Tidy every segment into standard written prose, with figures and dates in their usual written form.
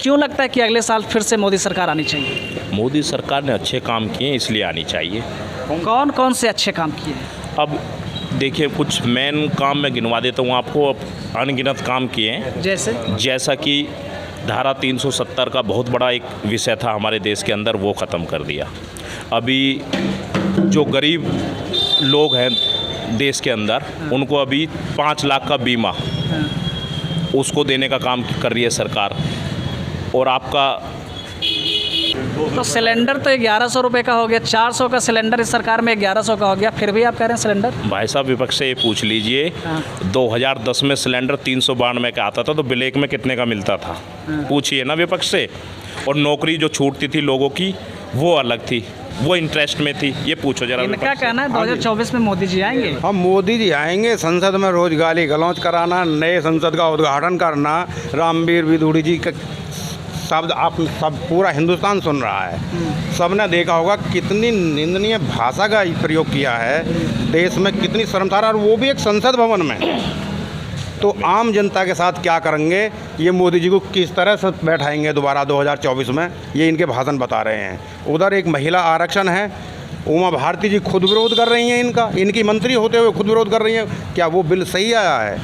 क्यों लगता है कि अगले साल फिर से मोदी सरकार आनी चाहिए? मोदी सरकार ने अच्छे काम किए हैं इसलिए आनी चाहिए। कौन कौन से अच्छे काम किए हैं? अब देखिए कुछ मेन काम मैं गिनवा देता हूँ आपको। अब अनगिनत काम किए हैं, जैसा कि धारा 370 का बहुत बड़ा एक विषय था हमारे देश के अंदर, वो ख़त्म कर दिया। अभी जो गरीब लोग हैं देश के अंदर, उनको अभी 5 लाख का बीमा उसको देने का काम कर रही है सरकार। और आपका तो सिलेंडर तो 1100 रुपये का हो गया, 400 का सिलेंडर इस सरकार में 1100 का हो गया, फिर भी आप कह रहे हैं सिलेंडर? भाई साहब विपक्ष से ये पूछ लीजिए, 2010 में सिलेंडर 392 का आता था तो ब्लैक में कितने का मिलता था? पूछिए ना विपक्ष से। और नौकरी जो छूटती थी लोगों की वो अलग थी, वो इंटरेस्ट में थी। ये पूछो जरा। इनका कहना है 2024 में मोदी जी आएंगे। हम मोदी जी आएंगे, संसद में रोज गाली गलौज कराना, नए संसद का उद्घाटन करना, रामवीर विदुड़ी जी का शब्द आप सब पूरा हिंदुस्तान सुन रहा है। सबने देखा होगा कितनी निंदनीय भाषा का प्रयोग किया है, देश में कितनी शर्मसार, और वो भी एक संसद भवन में। तो आम जनता के साथ क्या करेंगे, ये मोदी जी को किस तरह से बैठाएंगे दोबारा 2024 में, ये इनके भाषण बता रहे हैं। उधर एक महिला आरक्षण है, उमा भारती जी खुद विरोध कर रही हैं इनका, इनकी मंत्री होते हुए खुद विरोध कर रही हैं। क्या वो बिल सही आया है?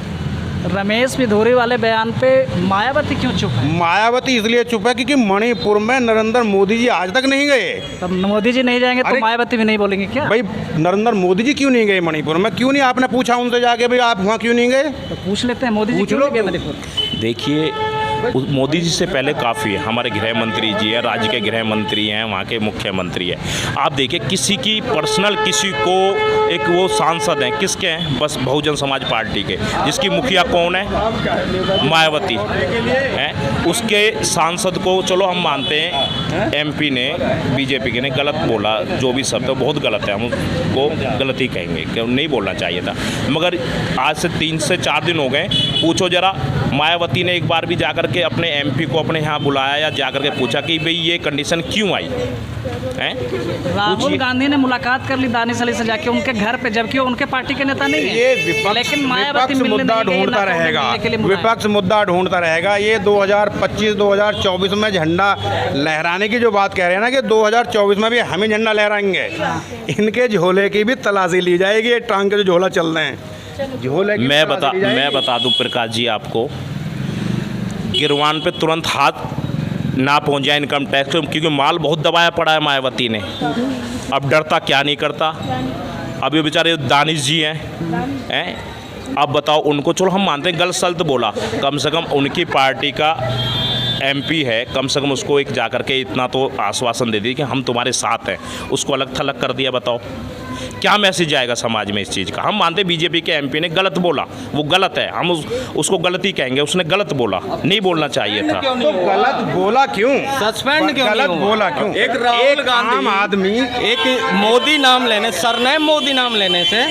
रमेश भिधोरी वाले बयान पे मायावती क्यों चुप है? मायावती इसलिए चुप है क्योंकि मणिपुर में नरेंद्र मोदी जी आज तक नहीं गए। तब मोदी जी नहीं जाएंगे तो मायावती भी नहीं बोलेंगे क्या? भाई नरेंद्र मोदी जी क्यों नहीं गए मणिपुर में? क्यों नहीं आपने पूछा उनसे जाके भाई आप वहाँ क्यों नहीं गए? तो पूछ लेते हैं, मोदी जी क्यों नहीं गए मणिपुर? देखिए मोदी जी से पहले काफ़ी है, हमारे गृह मंत्री जी है, राज्य के गृह मंत्री हैं, वहाँ के मुख्यमंत्री हैं। आप देखिए किसी की पर्सनल, किसी को एक वो सांसद हैं, किसके हैं? बस बहुजन समाज पार्टी के, जिसकी मुखिया कौन है? मायावती हैं। उसके सांसद को चलो हम मानते हैं एमपी ने, बीजेपी के ने गलत बोला, जो भी शब्द है बहुत गलत है, हम उसको गलत ही कहेंगे कि नहीं बोलना चाहिए था। मगर आज से 3 से 4 दिन हो गए, पूछो जरा मायावती ने एक बार भी जाकर के अपने एमपी को अपने यहाँ बुलाया या जाकर के पूछा कि भाई ये कंडीशन क्यों आई है? राहुल गांधी ने मुलाकात कर ली दानिश अली से जाके उनके घर पे, जबकि उनके पार्टी के नेता नहीं है। ये लेकिन विपक्ष मुद्दा ढूंढता रहेगा, विपक्ष मुद्दा ढूंढता रहेगा। ये 2025-2024 में झंडा लहराने की जो बात कह रहे हैं ना, कि 2024 में भी हम ही झंडा लहराएंगे, इनके झोले की भी तलाशी ली जाएगी। टांग के जो झोला चल रहे हैं, झोले की मैं बता दूं प्रकाश जी आपको, गिरवान पे तुरंत हाथ ना पहुंच जाए इनकम टैक्स, क्योंकि माल बहुत दबाया पड़ा है मायावती ने। अब डरता क्या नहीं करता। अब ये बेचारे दानिश जी हैं, अब बताओ उनको, चलो हम मानते हैं गलत सल्त बोला, कम से कम उनकी पार्टी का एमपी है, कम से कम उसको एक जाकर के इतना तो आश्वासन दे दी कि हम तुम्हारे साथ हैं। उसको अलग थलग कर दिया, बताओ क्या मैसेज जाएगा समाज में इस चीज़ का? हम मानते बीजेपी के एमपी ने गलत बोला, वो गलत है, हम उसको गलती कहेंगे, उसने गलत बोला, नहीं बोलना चाहिए था। तो गलत बोला क्यों? सस्पेंड क्यों? गलत बोला क्यों? एक राहुल गांधी आम आदमी, एक मोदी नाम लेने, सरनेम मोदी नाम लेने से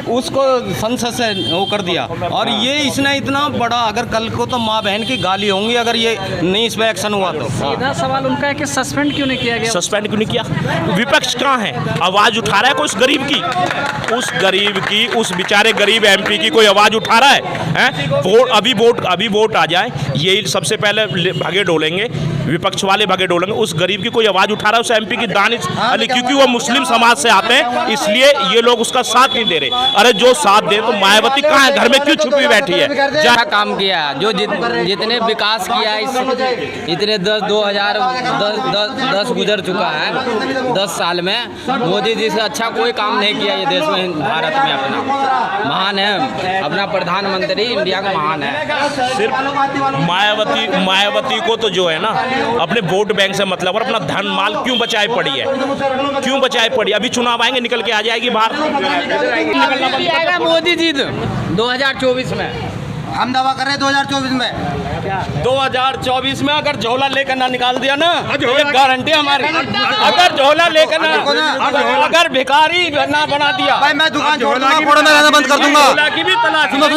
उसको संसद से वो कर दिया। और ये इसने इतना बड़ा, अगर कल को तो माँ बहन की गाली होंगी अगर ये नहीं इस पर एक्शन हुआ तो। सीधा सवाल उनका है कि सस्पेंड क्यों नहीं किया गया? सस्पेंड क्यों नहीं किया? विपक्ष कहाँ है? आवाज़ उठा रहा है कोई उस गरीब की, उस बेचारे गरीब एमपी की कोई आवाज़ उठा रहा है? अभी वोट आ जाए, यही सबसे पहले भगे डोलेंगे, विपक्ष वाले भगे डोलेंगे। उस गरीब की कोई आवाज़ उठा रहा है उस एमपी की दानिश अली, क्योंकि वो मुस्लिम समाज से आते हैं, इसलिए ये लोग उसका साथ नहीं दे रहे। अरे जो साथ दे, तो मायावती कहाँ है? घर में क्यों छुपी बैठी है? अच्छा काम किया, जो जितने विकास किया इतने 2010 गुजर चुका है, 10 साल में मोदी जी से अच्छा कोई काम नहीं किया ये देश में, भारत में। अपना महान है, अपना प्रधानमंत्री इंडिया का महान है। सिर्फ मायावती को तो जो है ना अपने वोट बैंक से मतलब, और अपना धन माल क्यों बचाए पड़ी है? क्यों बचाए पड़ी? अभी चुनाव आएंगे, निकल के आ जाएगी बाहर। आएगा मोदी जी 2024 में। हम दावा कर रहे हैं 2024 में 2024 में अगर झोला लेकर ना निकाल दिया ना, ये गारंटी हमारी। अगर झोला लेकर ना, अगर भिखारी ना बना दिया, भाई मैं दुकान छोड़ दूंगा, फोड़ो में रहना बंद कर दूंगा। झोला की भी तलाश। सुनो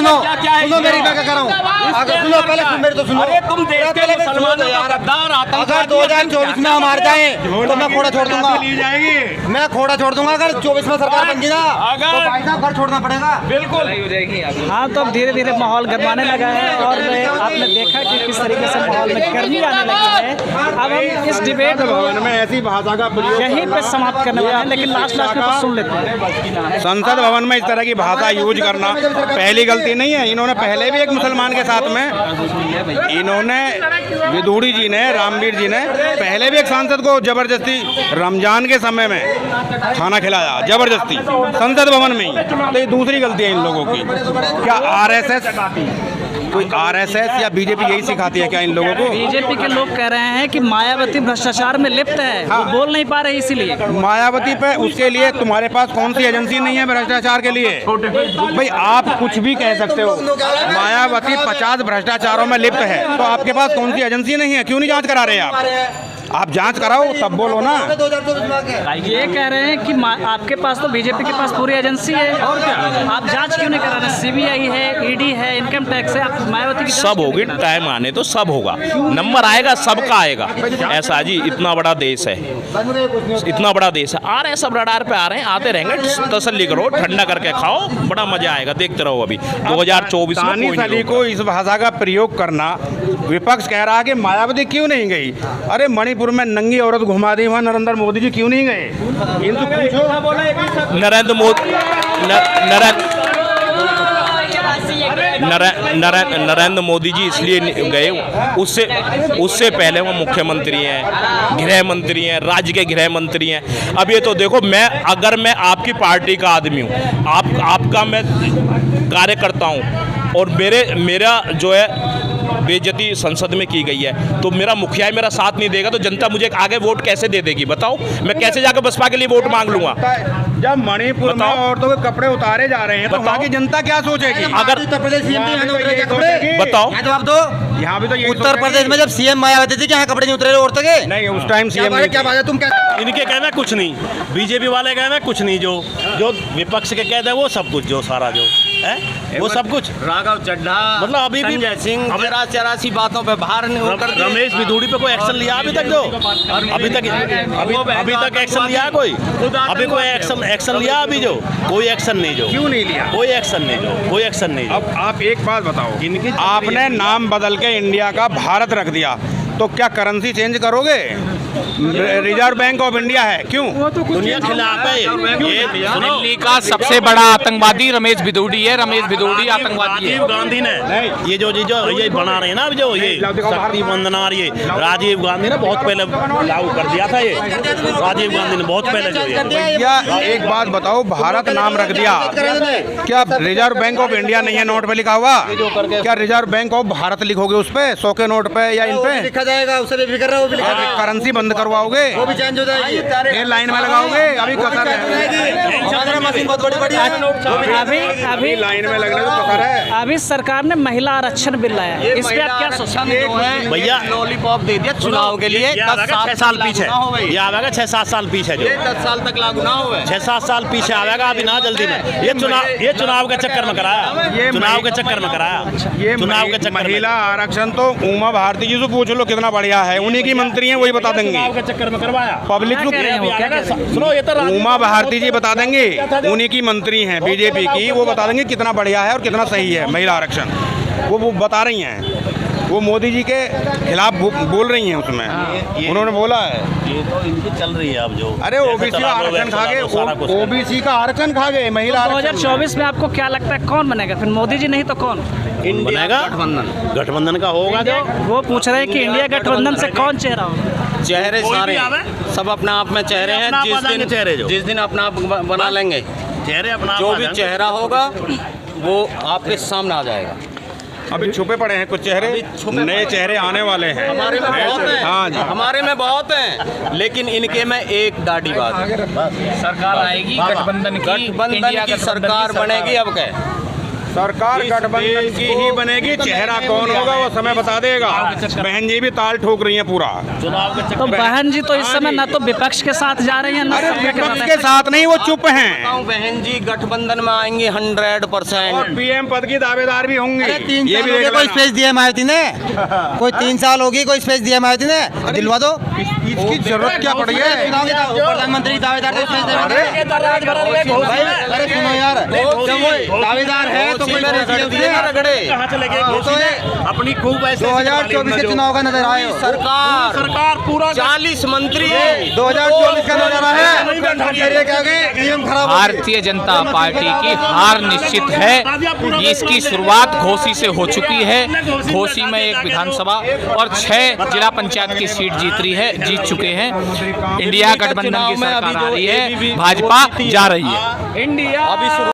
मेरी क्या कर रहा हूँ, अगर सुनो पहले मेरे तो सुनो। अरे तुम देखते हो मुसलमानों का गद्दार आतंकवादी। अगर 2024 में हम हार जाए तो मैं खोड़ा छोड़ दूंगा, मैं खोड़ा छोड़ दूंगा। अगर 24 में सरकार बन गई ना, तो भाई साहब घर छोड़ना पड़ेगा। बिल्कुल। हाँ, तो अब धीरे धीरे माहौल गरमाने लगा है और आपने देखा कि किस तरीके से माहौल में गर्मी आने लगी है। अब हम इस डिबेट को भवन में ऐसी भाषा का प्रयोग यहीं पे समाप्त करने वाले हैं, लेकिन लास्ट में कुछ सुन लेते हैं। संसद भवन में इस तरह की भाषा यूज करना पहली गलती नहीं है। इन्होंने पहले भी एक मुसलमान के साथ में इन्होंने विदुड़ी जी ने, रामवीर जी ने पहले भी एक सांसद को जबरदस्ती रमजान के समय में खाना खिलाया, जबरदस्ती संसद भवन में ही। तो ये दूसरी गलती है इन लोगों की। क्या आरएसएस, कोई आरएसएस या बीजेपी यही सिखाती है क्या इन लोगों को? बीजेपी के लोग कह रहे हैं कि मायावती भ्रष्टाचार में लिप्त है, वो बोल नहीं पा रही इसीलिए। मायावती पे, उसके लिए तुम्हारे पास कौन सी एजेंसी नहीं है भ्रष्टाचार के लिए? भाई आप कुछ भी कह सकते हो। मायावती 50 भ्रष्टाचारों में लिप्त है, तो आपके पास कौन सी एजेंसी नहीं है? क्यों नहीं जांच करा रहे आप जांच कराओ तब बोलो ना। ये कह रहे हैं कि आपके पास तो बीजेपी के पास पूरी एजेंसी है, और क्या आप जांच क्यों नहीं करा रहे? सीबीआई है, ईडी है, इनकम टैक्स है, आप मायावती की सब होगी, टाइम आने तो सब होगा, नंबर आएगा, सबका आएगा। ऐसा जी, इतना बड़ा देश है, इतना बड़ा देश है। आ रहे हैं सब रडार पे, आ रहे हैं, आते रहेंगे। तसल्ली करो, ठंडा करके खाओ, बड़ा मजा आएगा, देखते रहो। अभी 2024 में तानी सली को इस भाषा का प्रयोग करना, विपक्ष कह रहा है कि मायावती क्यों नहीं गई? अरे मणिपुर में नंगी औरत घुमा दी, वहाँ नरेंद्र मोदी जी क्यों नहीं गए? इनको पूछो। नरेंद्र मोदी नरेंद्र मोदी जी इसलिए गए, उससे पहले वो मुख्यमंत्री हैं, गृह मंत्री हैं, राज्य के गृह मंत्री हैं। अब ये तो देखो, अगर मैं आपकी पार्टी का आदमी हूँ, आपका मैं कार्यकर्ता हूँ, और मेरा जो है बेइज्जती संसद में की गई है, तो मेरा मुखिया मेरा साथ नहीं देगा, तो जनता मुझे आगे वोट कैसे दे देगी? बताओ, मैं कैसे जाकर बसपा के लिए वोट मांग लूंगा? जब मणिपुर में औरतों के कपड़े उतारे जा रहे हैं, तो वहाँ की जनता क्या सोचेगी? अगर उत्तर प्रदेश बताओ, जवाब दो। यहाँ भी तो यही उत्तर प्रदेश में जब सीएम मायावती थी, क्या कपड़े नहीं उतरे औरतों के? नहीं, उस टाइम सीएम क्या बात है, तुम क्या? इनके कहना कुछ नहीं, बीजेपी वाले कहना कुछ नहीं, जो विपक्ष के कहते हैं वो सब कुछ, जो सारा जो है वो सब कुछ। राघव चड्ढा, मतलब अभी भी संजय सिंह 13-84 बातों पे बाहर नहीं होकर रमेश बिदूड़ी पे कोई एक्शन लिया अभी तक? जो अभी तक एक्शन लिया कोई? अभी कोई एक्शन लिया? अभी जो कोई एक्शन नहीं, जो क्यों नहीं लिया? कोई एक्शन नहीं, जो कोई एक्शन नहीं। अब आप एक बात बताओ, आपने नाम बदल के इंडिया का भारत रख दिया, तो क्या करेंसी चेंज करोगे? रिजर्व बैंक ऑफ इंडिया है, क्यों? दुनिया खिलाफ है ये। दिल्ली का सबसे बड़ा आतंकवादी रमेश बिदूड़ी है। रमेश बिदूड़ी आतंकवादी है। राजीव गांधी ने ये जो ये बना रहे हैं ना, जो ये शक्ति वंदना, ये राजीव गांधी ने बहुत पहले लागू कर दिया था। ये राजीव गांधी ने बहुत पहले जो या एक बात बताओ, भारत नाम रख दिया, क्या रिजर्व बैंक ऑफ इंडिया नहीं है नोट पे लिखा हुआ? क्या रिजर्व बैंक ऑफ भारत लिखोगे उस पे, 100 के नोट पे या इन पे? लिखा जाएगा, उससे बेफिक्र रहो, वो भी लिखा जाएगा। करेंसी बंद करवाओगे, वो भी चेंज हो जाएगी, ये लाइन में लगाओगे? अभी कतर है, मशीन बहुत बड़ी बड़ी है। अभी लाइन में लगने को कतर है। अभी सरकार ने महिला आरक्षण बिल लाया है, इस पे आप क्या सोचते हैं? भैया लॉलीपॉप दे दिया चुनाव के लिए। 6 साल पीछे, ये आवेगा 6-7 साल पीछे, जो 10 साल तक लागू ना हुए, 6-7 साल पीछे आवेगा अभी ना, जल्दी में। ये चुनाव के चक्कर में कराया, चुनाव के चक्कर में कराया, ये चुनाव के चक्कर में। महिला आरक्षण तो उमा भारती जी से पूछ लो कितना बढ़िया है, उन्हीं की मंत्री हैं, वही बता देंगे। चुनाव के चक्कर में करवाया पब्लिक क्या कह रहे हैं वो? क्या कह रहे हैं? सुनो, ये तो उमा भारती जी बता देंगे, उन्हीं की मंत्री हैं बीजेपी की, वो बता देंगे कितना बढ़िया है और कितना सही है महिला आरक्षण। वो बता रही हैं, वो मोदी जी के खिलाफ बोल रही हैं उसमें, उन्होंने बोला है। ये तो इनकी चल रही है अब जो। अरे ओबीसी का आरक्षण खा गए, ओबीसी का आरक्षण खा गए, महिला आरक्षण। 2024 में आपको क्या लगता है कौन बनेगा फिर? मोदी जी नहीं तो कौन बनेगा? गठबंधन का होगा जो। वो पूछ रहे हैं कि इंडिया गठबंधन से कौन चेहरा होगा? चेहरे सारे सब अपने आप में चेहरे हैं। जिस दिन अपना आप बना लेंगे चेहरे अपना, जो भी चेहरा होगा वो आपके सामने आ जाएगा। अभी छुपे पड़े हैं कुछ चेहरे, नए चेहरे आने वाले हैं। हमारे में बहुत हैं, हाँ जी, हमारे में बहुत हैं, लेकिन इनके में एक दाढ़ी बात है। सरकार आएगी गठबंधन की सरकार बनेगी। अब क्या सरकार गठबंधन की ही बनेगी, चेहरा कौन होगा वो समय बता देगा। बहन जी भी ताल ठोक रही हैं पूरा। तो बहन जी तो इस समय ना तो विपक्ष के साथ जा रही हैं, ना विपक्ष के साथ नहीं, वो चुप हैं। बहन जी गठबंधन में आएंगे 100%। और पीएम पद की दावेदार भी होंगे। ये भी कोई स्पेस दिया मायावती ने, कोई 3 साल होगी, कोई स्पेस दिया मायावती ने, दिलवा दो। इसकी जरूरत क्या पड़ी है? प्रधानमंत्री दावेदार अरे सुनो यार, जब वो दावेदार है तो घोसी में रगड़े कहाँ चले गए घोसी ने अपनी खूब ऐसे 2024 के चुनाव का नजर आए सरकार पूरा 40 मंत्री है 2024 का नजारा है। भारतीय जनता पार्टी की हार निश्चित है। इसकी शुरुआत घोसी से हो चुकी है। घोसी में एक विधानसभा और 6 जिला पंचायत की सीट जीत चुके हैं। इंडिया गठबंधन की सरकार आ रही है, भाजपा जा रही है। इंडिया